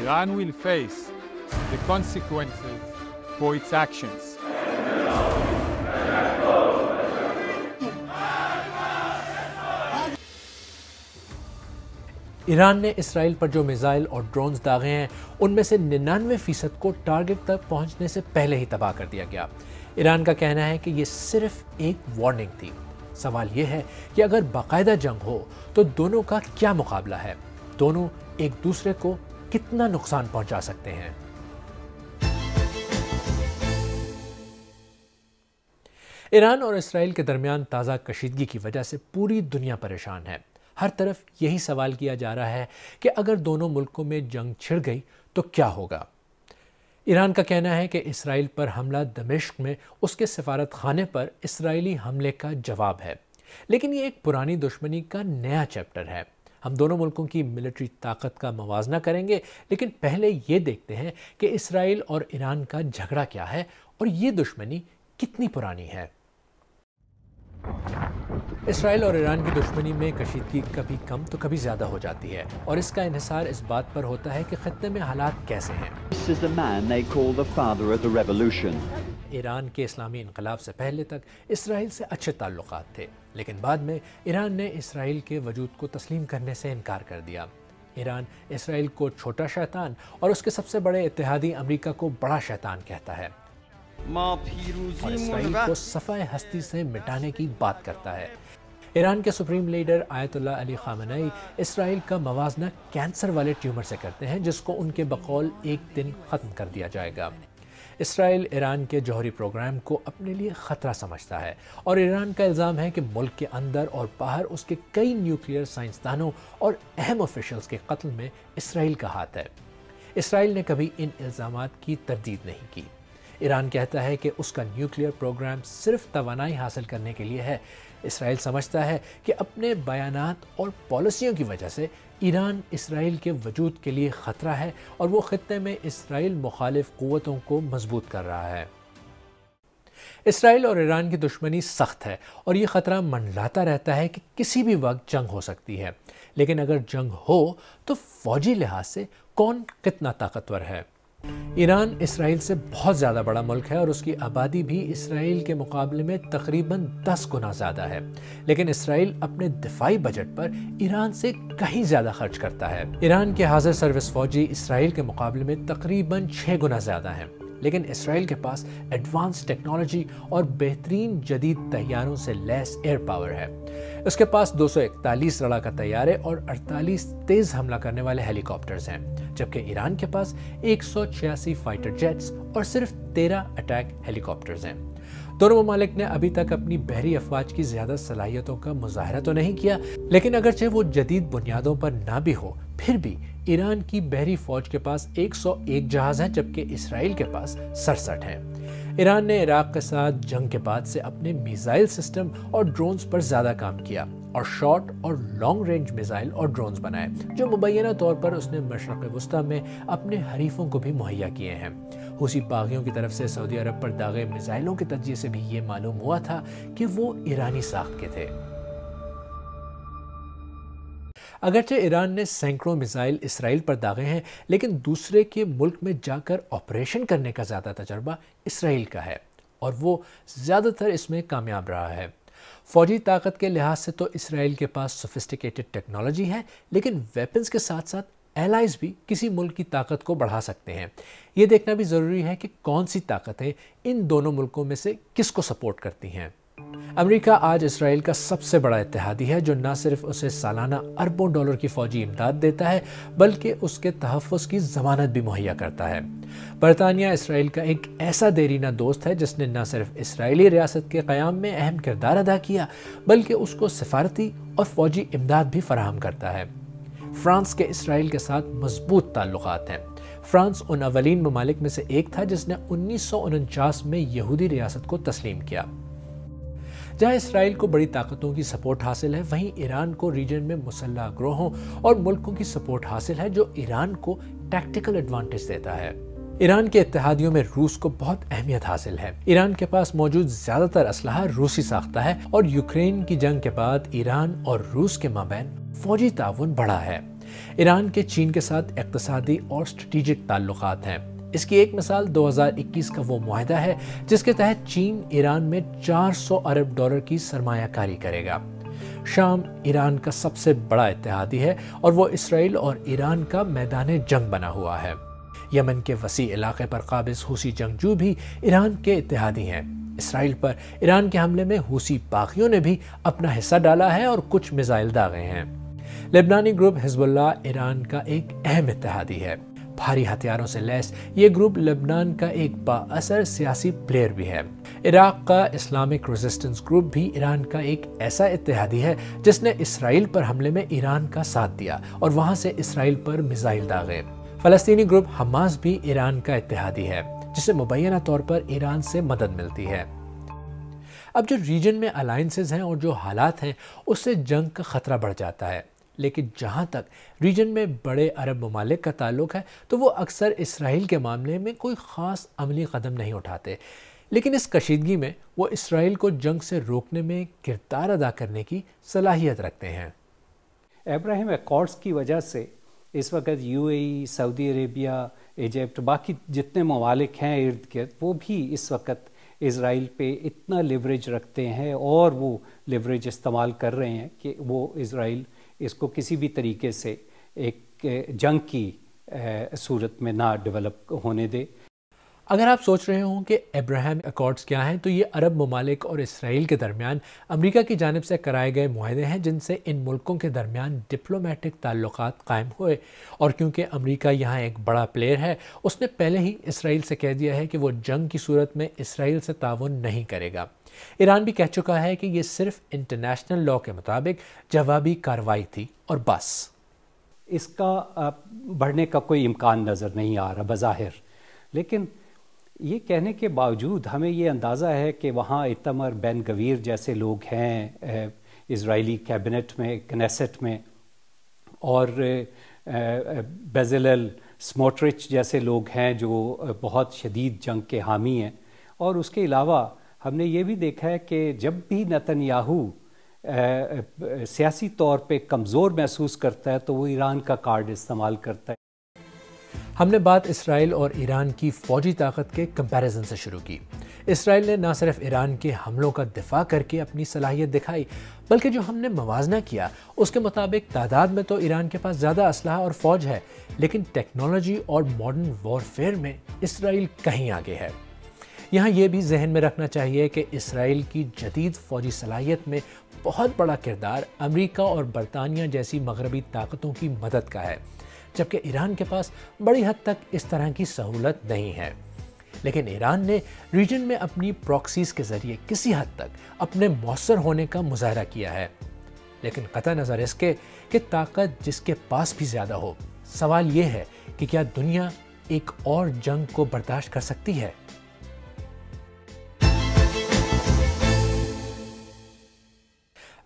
Iran will face the consequences for its actions. Iran ने Israel पर जो missile और ड्रोन्स दागे हैं उनमें से 99% को टारगेट तक पहुंचने से पहले ही तबाह कर दिया गया। ईरान का कहना है कि ये सिर्फ एक वार्निंग थी। सवाल ये है कि अगर बाकायदा जंग हो तो दोनों का क्या मुकाबला है, दोनों एक दूसरे को कितना नुकसान पहुंचा सकते हैं। ईरान और इसराइल के दरमियान ताज़ा कशीदगी की वजह से पूरी दुनिया परेशान है। हर तरफ यही सवाल किया जा रहा है कि अगर दोनों मुल्कों में जंग छिड़ गई तो क्या होगा। ईरान का कहना है कि इसराइल पर हमला दमिश्क में उसके सफारत खाने पर इसराइली हमले का जवाब है, लेकिन ये एक पुरानी दुश्मनी का नया चैप्टर है। हम दोनों मुल्कों की मिलिट्री ताकत का मवाजना करेंगे, लेकिन पहले ये देखते हैं कि इसराइल और ईरान का झगड़ा क्या है और ये दुश्मनी कितनी पुरानी है। इसराइल और ईरान की दुश्मनी में कशीदगी कभी कम तो कभी ज़्यादा हो जाती है, और इसका इन्हिसार इस बात पर होता है कि खत्ते में हालात कैसे हैं। ईरान के इस्लामी इनकलाब से पहले तक इसराइल से अच्छे ताल्लुकात थे, लेकिन बाद में ईरान ने इसराइल के वजूद को तस्लीम करने से इनकार कर दिया। ईरान इसराइल को छोटा शैतान और उसके सबसे बड़े इत्तेहादी अमेरिका को बड़ा शैतान कहता है और इसराइल को सफ़ाए हस्ती से मिटाने की बात करता है। ईरान के supreme leader Ayatollah Ali Khamenei Israel का मवाजना कैंसर वाले ट्यूमर से करते हैं, जिसको उनके बकौल एक दिन ख़त्म कर दिया जाएगा। इसराइल ईरान के जौहरी प्रोग्राम को अपने लिए ख़तरा समझता है और ईरान का इल्ज़ाम है कि मुल्क के अंदर और बाहर उसके कई न्यूक्लियर साइंसदानों और अहम ऑफिशियल्स के कत्ल में इसराइल का हाथ है। इसराइल ने कभी इन इल्ज़ामात की तरदीद नहीं की। ईरान कहता है कि उसका न्यूक्लियर प्रोग्राम सिर्फ तवानाई हासिल करने के लिए है। इसराइल समझता है कि अपने बयानात और पॉलिसियों की वजह से ईरान इसराइल के वजूद के लिए ख़तरा है और वो खित्ते में इसराइल मुखालिफ क़ुव्वतों को मजबूत कर रहा है। इसराइल और ईरान की दुश्मनी सख्त है और ये ख़तरा मंडलाता रहता है कि किसी भी वक्त जंग हो सकती है, लेकिन अगर जंग हो तो फ़ौजी लिहाज से कौन कितना ताकतवर है। ईरान इसराइल से बहुत ज़्यादा बड़ा मुल्क है और उसकी आबादी भी इसराइल के मुकाबले में तकरीबन 10 गुना ज़्यादा है, लेकिन इसराइल अपने दिफाई बजट पर ईरान से कहीं ज़्यादा खर्च करता है। ईरान के हाजिर सर्विस फौजी इसराइल के मुकाबले में तकरीबन 6 गुना ज़्यादा हैं, लेकिन इसराइल के पास एडवांस टेक्नोलॉजी और बेहतरीन जदीद तैयारों से लैस एयर पावर है। उसके पास 241 लड़ाका तैयारे और 48 तेज़ हमला करने वाले हेलीकॉप्टर्स हैं, जबकि ईरान के पास 186 फाइटर जेट्स और सिर्फ 13 अटैक हेलीकॉप्टर्स हैं। दोनों ममालिक ने अभी तक अपनी बहरी अफवाज की ज़्यादा सलाहियतों का मुजाहरा तो नहीं किया, लेकिन अगरचे वो जदीद बुनियादों पर ना भी हो, फिर भी ईरान की बहरी फौज के पास 101 जहाज़ हैं, जबकि इसराइल के पास 67 हैं। ईरान ने इराक के साथ जंग के बाद से अपने मिसाइल सिस्टम और ड्रोन्स पर ज़्यादा काम किया और शॉर्ट और लॉन्ग रेंज मिसाइल और ड्रोन्स बनाए, जो मुबैना तौर पर उसने मशरक़ वस्ता में अपने हरीफों को भी मुहैया किए हैं। हुसी बागियों की तरफ से सऊदी अरब पर दागे मिसाइलों के तजिए से भी ये मालूम हुआ था कि वो ईरानी साख्त के थे। अगरचे ईरान ने सैकड़ों मिसाइल इसराइल पर दागे हैं, लेकिन दूसरे के मुल्क में जाकर ऑपरेशन करने का ज़्यादा तजर्बा इसराइल का है और वो ज़्यादातर इसमें कामयाब रहा है। फौजी ताकत के लिहाज से तो इसराइल के पास सोफिस्टिकेटेड टेक्नोलॉजी है, लेकिन वेपन्स के साथ साथ एलाइज भी किसी मुल्क की ताकत को बढ़ा सकते हैं। ये देखना भी ज़रूरी है कि कौन सी ताकतें इन दोनों मुल्कों में से किसको सपोर्ट करती हैं। अमेरिका आज इसराइल का सबसे बड़ा इत्तेहादी है, जो न सिर्फ उसे सालाना अरबों डॉलर की फौजी इमदाद देता है, बल्कि उसके तहफ़्फ़ुज़ की ज़मानत भी मुहैया करता है। बरतानिया इसराइल का एक ऐसा देरीना दोस्त है जिसने न सिर्फ इसराइली रियासत के क़याम में अहम किरदार अदा किया, बल्कि उसको सिफारती और फौजी इमदाद भी फराहम करता है। फ्रांस के इसराइल के साथ मजबूत ताल्लुकात हैं। फ्रांस उन अवलीन ममालिक में से एक था जिसने 1949 में यहूदी रियासत को तस्लीम किया। जहां इसराइल को बड़ी ताकतों की सपोर्ट हासिल है, वहीं ईरान को रीजन में मुसल्लह ग्रोहों और मुल्कों की सपोर्ट हासिल है, जो ईरान को टैक्टिकल एडवांटेज देता है। ईरान के इत्तेहादियों में रूस को बहुत अहमियत हासिल है। ईरान के पास मौजूद ज़्यादातर असलहा रूसी साख्ता है और यूक्रेन की जंग के बाद ईरान और रूस के माबैन फौजी ताउन बढ़ा है। ایران کے چین کے ساتھ اقتصادی اور اسٹریٹجک تعلقات ہیں۔ اس کی ایک مثال 2021 کا وہ معاہدہ ہے جس کے تحت چین ایران میں $400 ارب کی سرمایہ کاری کرے گا۔ شام ایران کا سب سے بڑا اتحادی ہے اور وہ اسرائیل اور ایران کا میدان جنگ بنا ہوا ہے۔ یمن کے وسیع علاقے پر قابض حوثی جنگجو بھی ایران کے اتحادی ہیں۔ اسرائیل پر ایران کے حملے میں حوثی باغیوں نے بھی اپنا حصہ ڈالا ہے اور کچھ میزائل داغے ہیں۔ لبنانی گروپ حزب اللہ ایران کا ایک اہم اتحادی ہے۔ بھاری ہتھیاروں سے لیس یہ گروپ لبنان کا ایک بااثر سیاسی پلیئر بھی ہے۔ عراق کا اسلامک ریزسٹنس گروپ بھی ایران کا ایک ایسا اتحادی ہے جس نے اسرائیل پر حملے میں ایران کا ساتھ دیا اور وہاں سے اسرائیل پر میزائل داغے۔ فلسطینی گروپ حماس بھی ایران کا اتحادی ہے جسے مبینہ طور پر ایران سے مدد ملتی ہے۔ اب جو ریجن میں الائنسز ہیں اور جو حالات ہیں اس سے جنگ کا خطرہ بڑھ جاتا ہے، لیکن جہاں تک ریجن میں بڑے عرب ممالک کا تعلق ہے تو وہ اکثر اسرائیل کے معاملے میں کوئی خاص عملی قدم نہیں اٹھاتے، لیکن اس کشیدگی میں وہ اسرائیل کو جنگ سے روکنے میں کردار ادا کرنے کی صلاحیت رکھتے ہیں۔ ابراہیم ایکارڈز کی وجہ سے اس وقت you a E, Saudi Arabia, Egypt, باقی جتنے ممالک ہیں ارد گرد، وہ بھی اس وقت اسرائیل پہ اتنا لیوریج رکھتے ہیں اور وہ لیوریج استعمال کر رہے ہیں کہ وہ اسرائیل اس کو کسی بھی طریقے سے ایک جنگ کی صورت میں نہ ڈیولپ ہونے دے۔ اگر آپ سوچ رہے ہوں کہ ابراہیم ایکارڈز کیا ہیں، تو یہ عرب ممالک اور اسرائیل کے درمیان امریکہ کی جانب سے کرائے گئے معاہدے ہیں جن سے ان ملکوں کے درمیان ڈپلومیٹک تعلقات قائم ہوئے، اور کیونکہ امریکہ یہاں ایک بڑا پلیئر ہے، اس نے پہلے ہی اسرائیل سے کہہ دیا ہے کہ وہ جنگ کی صورت میں اسرائیل سے تعاون نہیں کرے گا۔ ایران بھی کہہ چکا ہے کہ یہ صرف انٹرنیشنل لاء کے مطابق جوابی کارروائی تھی اور بس۔ اس کا بڑھنے کا کوئی امکان نظر نہیں آ رہا بظاہر، لیکن یہ کہنے کے باوجود ہمیں یہ اندازہ ہے کہ وہاں ایتمر بین گویر جیسے لوگ ہیں اسرائیلی کیبنٹ میں، کنیسٹ میں، اور بیزلل سموٹرچ جیسے لوگ ہیں جو بہت شدید جنگ کے حامی ہیں۔ اور اس کے علاوہ ہم نے یہ بھی دیکھا ہے کہ جب بھی نتن یاہو سیاسی طور پہ کمزور محسوس کرتا ہے تو وہ ایران کا کارڈ استعمال کرتا ہے۔ ہم نے بات اسرائیل اور ایران کی فوجی طاقت کے کمپیریزن سے شروع کی۔ اسرائیل نے نہ صرف ایران کے حملوں کا دفاع کر کے اپنی صلاحیت دکھائی، بلکہ جو ہم نے موازنہ کیا اس کے مطابق تعداد میں تو ایران کے پاس زیادہ اسلحہ اور فوج ہے، لیکن ٹیکنالوجی اور ماڈرن وارفیئر میں اسرائیل کہیں آگے ہے۔ یہاں یہ بھی ذہن میں رکھنا چاہیے کہ اسرائیل کی جدید فوجی صلاحیت میں بہت بڑا کردار امریکہ اور برطانیہ جیسی مغربی طاقتوں کی مدد کا ہے، جبکہ ایران کے پاس بڑی حد تک اس طرح کی سہولت نہیں ہے۔ لیکن ایران نے ریجن میں اپنی پراکسیز کے ذریعے کسی حد تک اپنے مؤثر ہونے کا مظاہرہ کیا ہے، لیکن قطع نظر اس کے کہ طاقت جس کے پاس بھی زیادہ ہو، سوال یہ ہے کہ کیا دنیا ایک اور جنگ کو برداشت کر سکتی ہے؟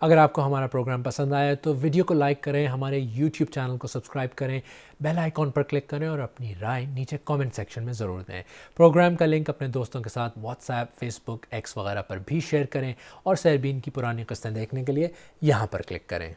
اگر آپ کو ہمارا پروگرام پسند آیا تو ویڈیو کو لائک کریں، ہمارے یوٹیوب چینل کو سبسکرائب کریں، بیل آئیکن پر کلک کریں اور اپنی رائے نیچے کامنٹ سیکشن میں ضرور دیں۔ پروگرام کا لنک اپنے دوستوں کے ساتھ واٹس ایپ، فیس بک، ایکس وغیرہ پر بھی شیئر کریں، اور سیربین کی پرانی قسطیں دیکھنے کے لیے یہاں پر کلک کریں۔